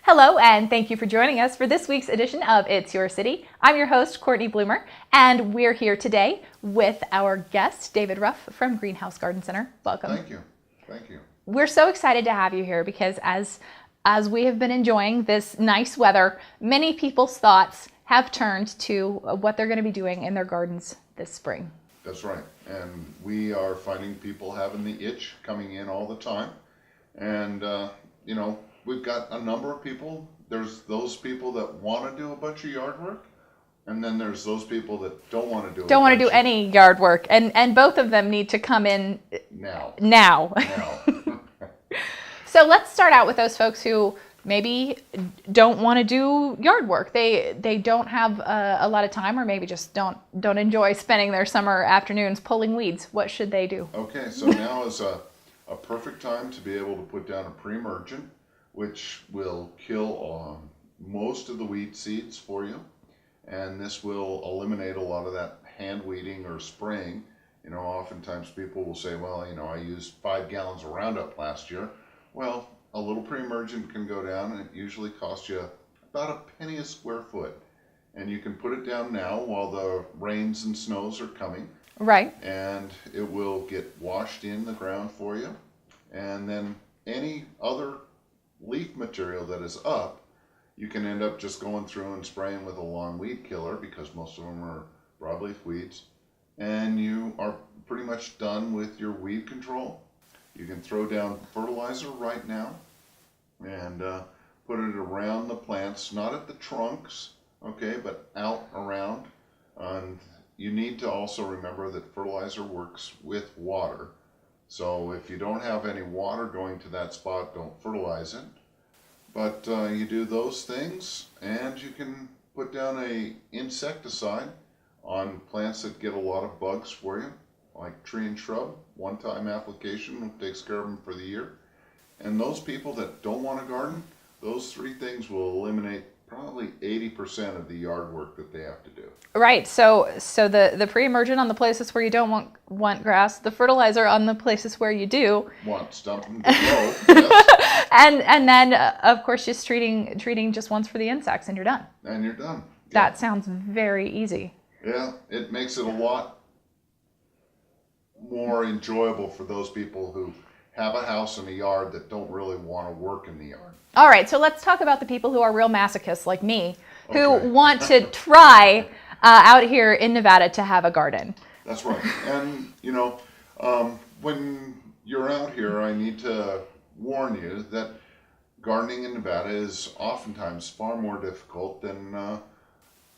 Hello, and thank you for joining us for this week's edition of It's Your City. I'm your host, Cortney Bloomer, and we're here today with our guest, David Ruf from Greenhouse Garden Center. Welcome. Thank you. Thank you. We're so excited to have you here because as we have been enjoying this nice weather, many people's thoughts have turned to what they're going to be doing in their gardens this spring. That's right. And we are finding people having the itch coming in all the time. And, we've got a number of people. There's those people that want to do a bunch of yard work. And then there's those people that don't want to do any yard work. And both of them need to come in now. So let's start out with those folks who maybe don't want to do yard work. They don't have a lot of time, or maybe just don't enjoy spending their summer afternoons pulling weeds. What should they do? Okay, so now is a perfect time to be able to put down a pre-emergent, which will kill most of the weed seeds for you. And this will eliminate a lot of that hand weeding or spraying. Oftentimes people will say, well, I used 5 gallons of Roundup last year. Well, a little pre-emergent can go down, and it usually costs you about a penny a square foot. And you can put it down now while the rains and snows are coming. Right. And it will get washed in the ground for you. And then any other leaf material that is up, you can end up just going through and spraying with a lawn weed killer, because most of them are broadleaf weeds. And you are pretty much done with your weed control. You can throw down fertilizer right now and put it around the plants, not at the trunks, okay, but out around. And you need to also remember that fertilizer works with water. So if you don't have any water going to that spot, don't fertilize it. But you do those things, and you can put down a insecticide on plants that get a lot of bugs for you, like tree and shrub. One-time application takes care of them for the year. And those people that don't want to garden, those 3 things will eliminate probably 80% of the yard work that they have to do. Right. So the pre-emergent on the places where you don't want grass, the fertilizer on the places where you do. Want stumping below, yes. And then of course just treating just once for the insects, and you're done. And you're done. That sounds very easy. Yeah, it makes it a lot more enjoyable for those people who have a house and a yard that don't really want to work in the yard. All right, so let's talk about the people who are real masochists like me, who want to try out here in Nevada to have a garden. That's right. And, when you're out here, I need to warn you that gardening in Nevada is oftentimes far more difficult than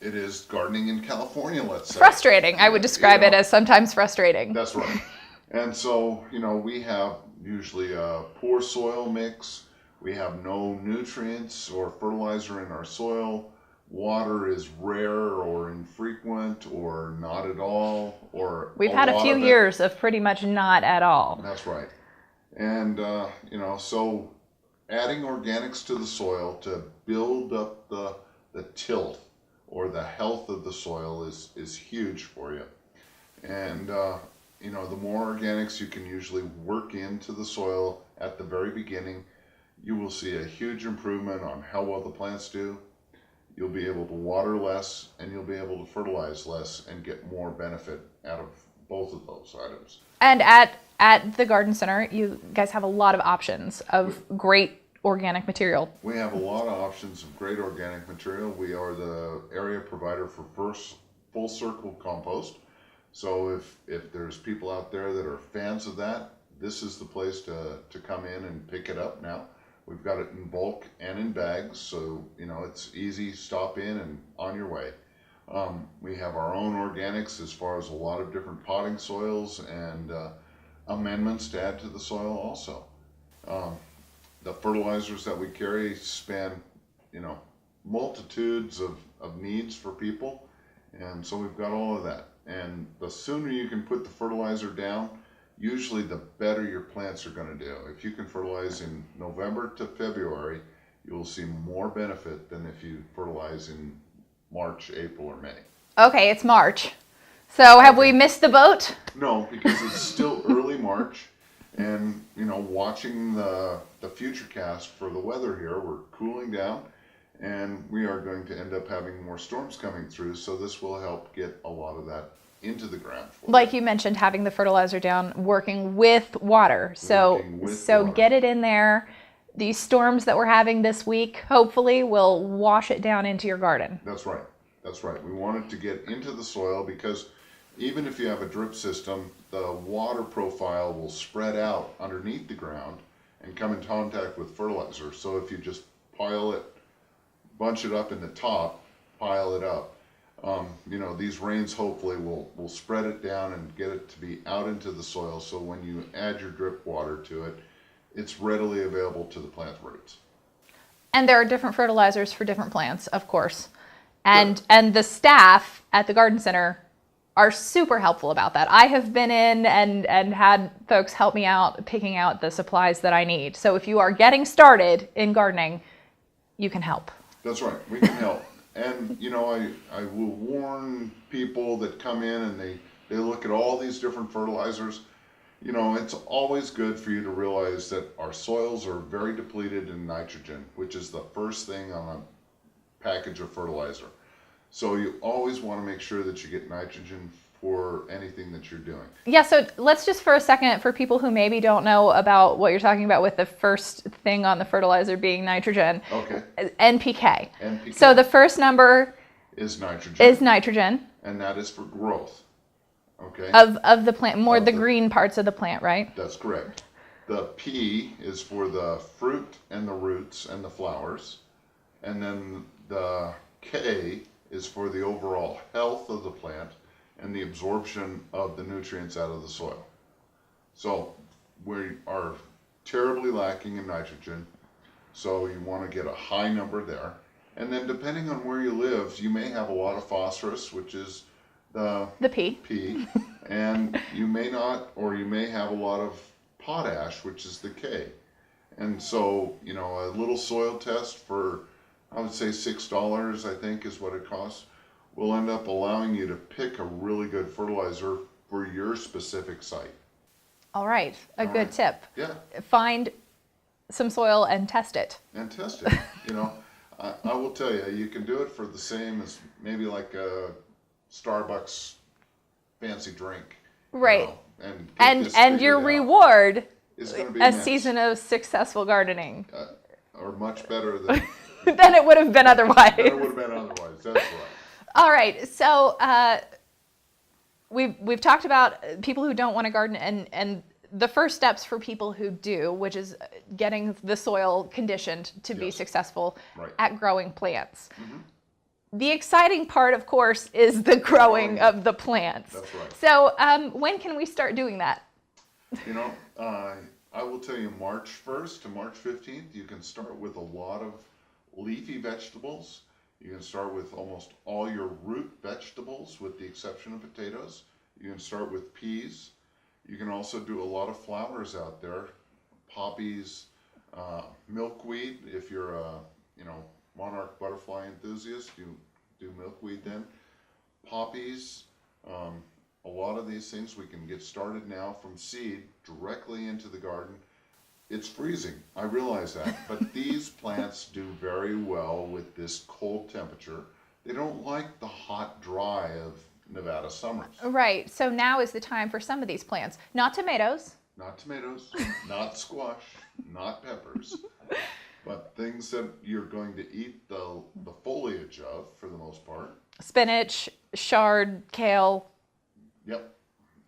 it is gardening in California, let's say. Frustrating. I would describe it as sometimes frustrating. That's right. And so, we have usually a poor soil mix. We have no nutrients or fertilizer in our soil. Water is rare or infrequent or not at all. Or we've had a few years of pretty much not at all. That's right. And, so adding organics to the soil to build up the tilth or the health of the soil is huge for you. And, the more organics you can usually work into the soil at the very beginning, you will see a huge improvement on how well the plants do. You'll be able to water less, and you'll be able to fertilize less and get more benefit out of both of those items. And at the garden center, you guys have a lot of options of great organic material. We have a lot of options of great organic material. We are the area provider for First Full Circle Compost. So if there's people out there that are fans of that, this is the place to come in and pick it up now. We've got it in bulk and in bags, so it's easy, stop in and on your way. We have our own organics as far as a lot of different potting soils and amendments to add to the soil also. The fertilizers that we carry span, multitudes of needs for people, and so we've got all of that. And the sooner you can put the fertilizer down, usually the better your plants are going to do. If you can fertilize in November to February, you'll see more benefit than if you fertilize in March, April, or May. Okay, it's March. So have we missed the boat? No, because it's still early March. And, watching the future cast for the weather here, we're cooling down and we are going to end up having more storms coming through. So this will help get a lot of that into the ground for Like you mentioned, having the fertilizer down, working with water. So, Working with so water. get it in there. These storms that we're having this week, hopefully, will wash it down into your garden. That's right. That's right. We want it to get into the soil because even if you have a drip system, the water profile will spread out underneath the ground and come in contact with fertilizer. So if you just pile it, bunch it up in the top, pile it up, these rains hopefully will spread it down and get it to be out into the soil. So when you add your drip water to it, it's readily available to the plant roots. And there are different fertilizers for different plants, of course. And the staff at the garden center are super helpful about that. I have been in and had folks help me out picking out the supplies that I need. So if you are getting started in gardening, you can help. That's right. We can help. And, I will warn people that come in and they look at all these different fertilizers. It's always good for you to realize that our soils are very depleted in nitrogen, which is the first thing on a package of fertilizer. So you always want to make sure that you get nitrogen for anything that you're doing. Yeah, so let's just for a second, for people who maybe don't know about what you're talking about with the first thing on the fertilizer being nitrogen. Okay. NPK. NPK. So the first number is nitrogen. Is nitrogen. And that is for growth. Okay. Of the plant, more Of the the- green parts of the plant, right? That's correct. The P is for the fruit and the roots and the flowers. And then the K is for the overall health of the plant and the absorption of the nutrients out of the soil. So we are terribly lacking in nitrogen, so you want to get a high number there. And then depending on where you live, you may have a lot of phosphorus, which is the P. And you may not, or you may have a lot of potash, which is the K. And so, a little soil test for, I would say $6, I think is what it costs, will end up allowing you to pick a really good fertilizer for your specific site. All right, a good tip. Yeah, Find some soil and test it. and test it. I will tell you, you can do it for the same as maybe like a Starbucks fancy drink. Right. And And your reward, is going to be a immense. season of successful gardening. Or much better than Than it would have been otherwise. it would have been otherwise. That's right. All right, so we've talked about people who don't want to garden and the first steps for people who do, which is getting the soil conditioned to be Yes. successful Right. at growing plants. The exciting part, of course, is the growing of the plants. That's right. So when can we start doing that? I will tell you March 1st to March 15th, you can start with a lot of leafy vegetables. You can start with almost all your root vegetables with the exception of potatoes. You can start with peas. You can also do a lot of flowers out there, poppies, milkweed. If you're a monarch butterfly enthusiast, you do milkweed then. Poppies, a lot of these things we can get started now from seed directly into the garden. It's freezing, I realize that, but these plants do very well with this cold temperature. They don't like the hot, dry of Nevada summers. Right, so now is the time for some of these plants. Not tomatoes. Not tomatoes, not squash, not peppers, but things that you're going to eat the foliage of for the most part. Spinach, chard, kale, Yep,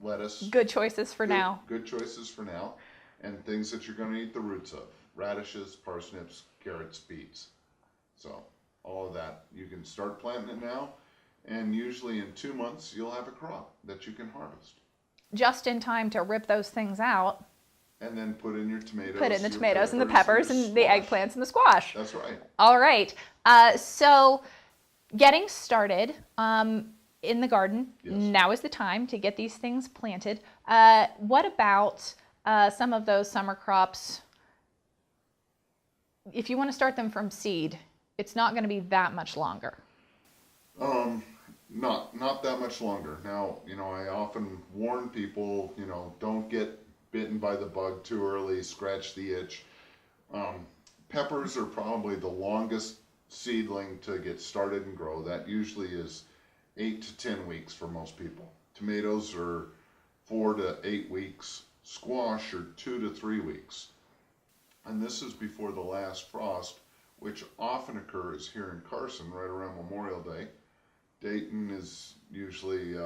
lettuce. good choices for now. Good choices for now. And things that you're going to eat the roots of. Radishes, parsnips, carrots, beets. So all of that. You can start planting it now. And usually in 2 months, you'll have a crop that you can harvest. Just in time to rip those things out. And then put in your tomatoes. Put in the your tomatoes and the peppers and the squash. eggplants and the squash. That's right. All right. So getting started in the garden, Yes. now is the time to get these things planted. What about some of those summer crops? If you want to start them from seed, it's not going to be that much longer. Not that much longer. Now, I often warn people, don't get bitten by the bug too early, scratched the itch. Peppers are probably the longest seedling to get started and grow. That usually is 8 to 10 weeks for most people. Tomatoes are 4 to 8 weeks. Squash are 2 to 3 weeks. And this is before the last frost, which often occurs here in Carson right around Memorial Day. Dayton is usually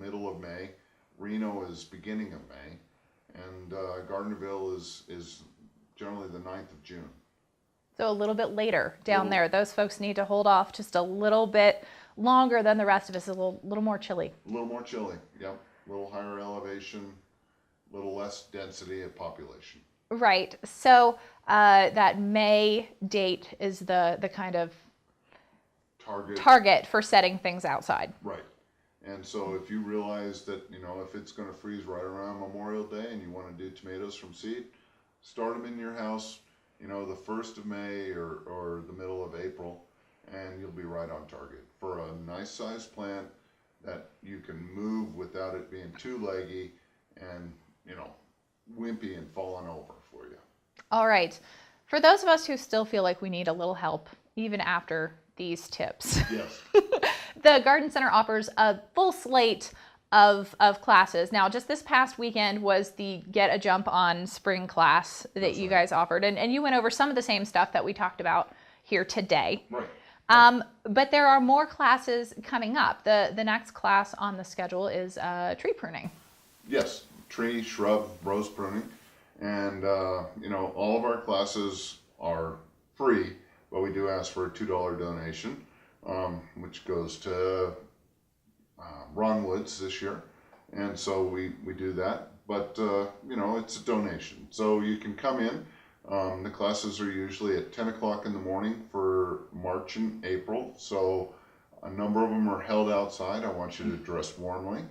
middle of May. Reno is beginning of May, and Gardnerville is generally the 9th of June. So a little bit later down there. Those folks need to hold off just a little bit longer than the rest of us. A little more chilly. A little more chilly, yep. A little higher elevation, a little less density of population. Right. So that May date is the kind of target for setting things outside. Right. And so if you realize that, if it's going to freeze right around Memorial Day and you want to do tomatoes from seed, start them in your house, the 1st of May or the middle of April, and you'll be right on target for a nice sized plant that you can move without it being too leggy and, wimpy and falling over for you. All right. For those of us who still feel like we need a little help, even after these tips. Yes. The Garden Center offers a full slate of classes. Now, just this past weekend was the Get a Jump on Spring class that That's you guys offered. And you went over some of the same stuff that we talked about here today. Right. But there are more classes coming up. The next class on the schedule is tree pruning. Yes, tree, shrub, rose pruning. And, all of our classes are free, but we do ask for a $2 donation, which goes to Ron Woods this year. And so we do that. But, it's a donation. So you can come in. The classes are usually at 10 o'clock in the morning for March and April. So a number of them are held outside. I want you to dress warmly.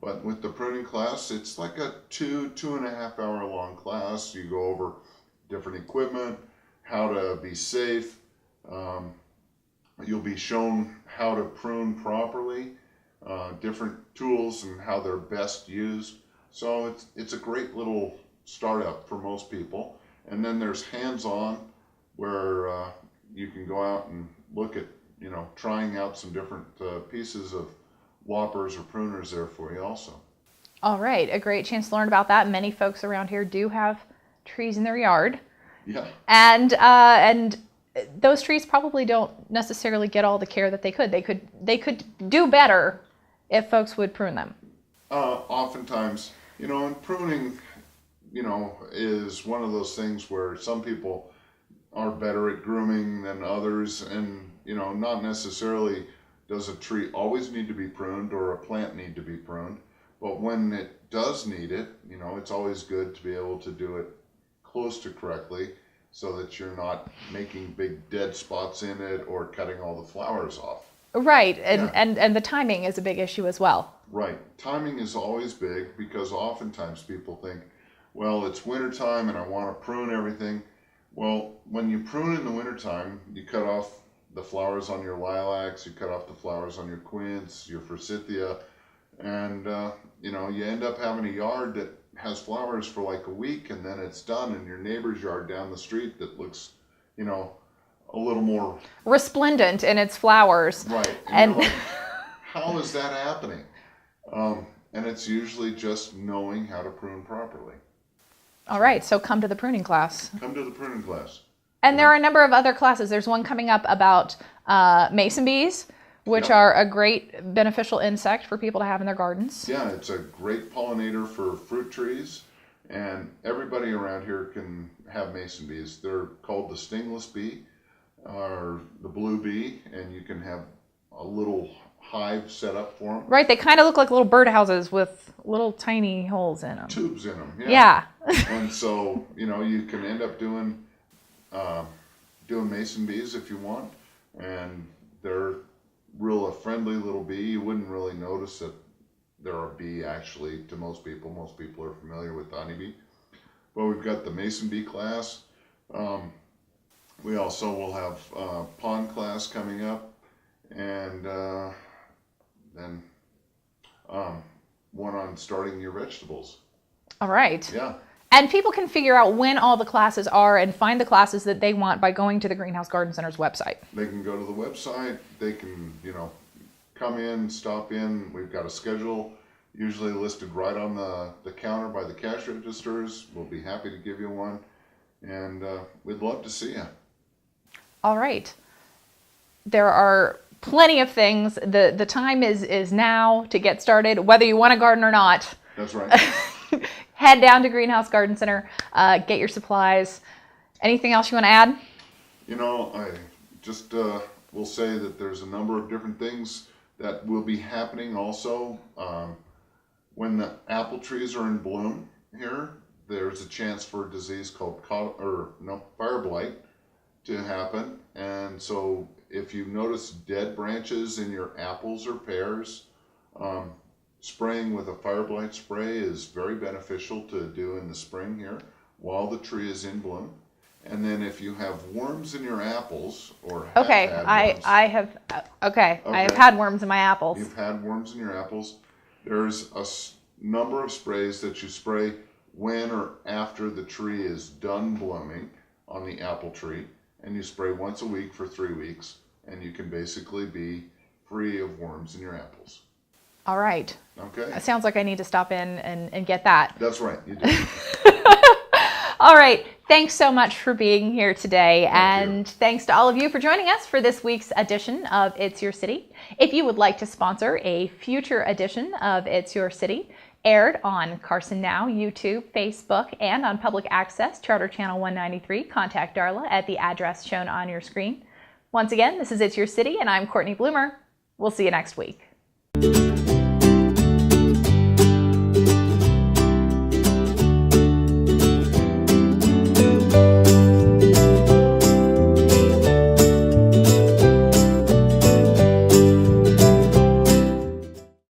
But with the pruning class, it's like a 2.5 hour long class. You go over different equipment, how to be safe. You'll be shown how to prune properly, different tools and how they're best used. So it's a great little startup for most people. And then there's hands-on where you can go out and look at, trying out some different pieces of loppers or pruners there for you also. All right, a great chance to learn about that. Many folks around here do have trees in their yard. Yeah. And those trees probably don't necessarily get all the care that they could. They could do better if folks would prune them. Oftentimes, and pruning, is one of those things where some people are better at grooming than others, and not necessarily does a tree always need to be pruned or a plant need to be pruned, but when it does need it, it's always good to be able to do it close to correctly so that you're not making big dead spots in it or cutting all the flowers off. Right, and the timing is a big issue as well. Right, timing is always big because oftentimes people think, well, it's wintertime and I want to prune everything. Well, when you prune in the wintertime, you cut off the flowers on your lilacs, you cut off the flowers on your quince, your forsythia, and you end up having a yard that has flowers for like a week, and then it's done in your neighbor's yard down the street that looks, a little more resplendent in its flowers. Right, and you're like, how is that happening? And it's usually just knowing how to prune properly. All right, so come to the pruning class. Come to the pruning class. And there are a number of other classes. There's one coming up about mason bees, which are a great beneficial insect for people to have in their gardens. Yeah, it's a great pollinator for fruit trees, and everybody around here can have mason bees. They're called the stingless bee or the blue bee, and you can have a little hive set up for them. Right, they kind of look like little birdhouses with little tiny holes in them. Tubes in them, yeah. And so, you can end up doing mason bees if you want, and they're a friendly little bee. You wouldn't really notice that they're a bee actually to most people. Most people are familiar with the honeybee. But we've got the mason bee class. We also will have pond class coming up, and then one on starting your vegetables. All right. Yeah. And people can figure out when all the classes are and find the classes that they want by going to the Greenhouse Garden Center's website. They can go to the website. They can, come in, stop in. We've got a schedule usually listed right on the counter by the cash registers. We'll be happy to give you one. And we'd love to see you. All right. There are plenty of things. The time is now to get started, whether you want a garden or not. That's right. Head down to Greenhouse Garden Center, get your supplies. Anything else you want to add? I just will say that there's a number of different things that will be happening also. When the apple trees are in bloom here, there's a chance for a disease called fire blight to happen. And so if you notice dead branches in your apples or pears, spraying with a fire blight spray is very beneficial to do in the spring here while the tree is in bloom. And then if you have worms in your apples or have Okay, had I have had worms in my apples. You've had worms in your apples. There's a number of sprays that you spray when or after the tree is done blooming on the apple tree, and you spray once a week for 3 weeks, and you can basically be free of worms in your apples. All right. Okay. It sounds like I need to stop in and get that. That's right, you do. All right. Thanks so much for being here today. Thank you. Thanks to all of you for joining us for this week's edition of It's Your City. If you would like to sponsor a future edition of It's Your City, aired on Carson Now, YouTube, Facebook, and on Public Access, Charter Channel 193, contact Darla at the address shown on your screen. Once again, this is It's Your City, and I'm Cortney Bloomer. We'll see you next week.